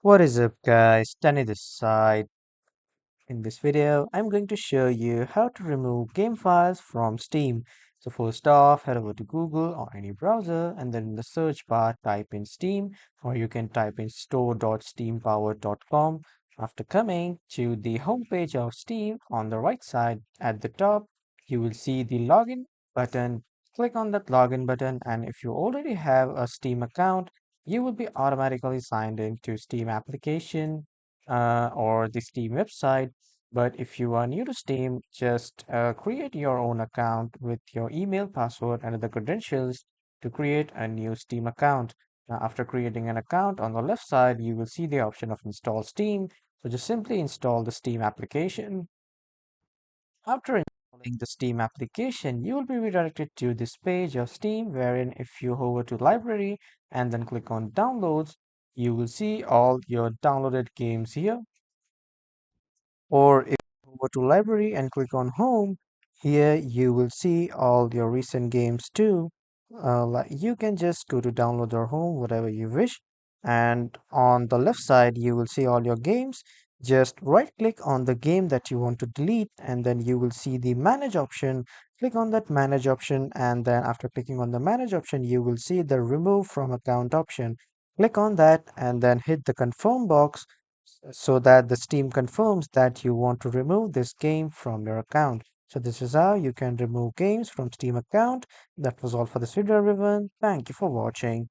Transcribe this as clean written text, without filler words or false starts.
What is up, guys? Danny this side. In this video, I'm going to show you how to remove game files from Steam. So first off, head over to Google or any browser and then in the search bar type in Steam, or you can type in store.steampower.com. After coming to the homepage of Steam, on the right side at the top, you will see the login button. Click on that login button, and if you already have a Steam account, you will be automatically signed into Steam application or the Steam website. But if you are new to Steam, just create your own account with your email, password, and other credentials to create a new Steam account. Now, after creating an account, on the left side, you will see the option of install Steam. So just simply install the Steam application. After installing the Steam application, you will be redirected to this page of Steam, wherein if you hover to library and then click on downloads, you will see all your downloaded games here. Or if you go to library and click on home, here you will see all your recent games too. Like you can just go to download or home, whatever you wish. And on the left side, you will see all your games. Just right click on the game that you want to delete, and then you will see the manage option. Click on that manage option, and then after clicking on the manage option, you will see the remove from account option. Click on that and then hit the confirm box so that the Steam confirms that you want to remove this game from your account. So this is how you can remove games from Steam account. That was all for this video, everyone. Thank you for watching.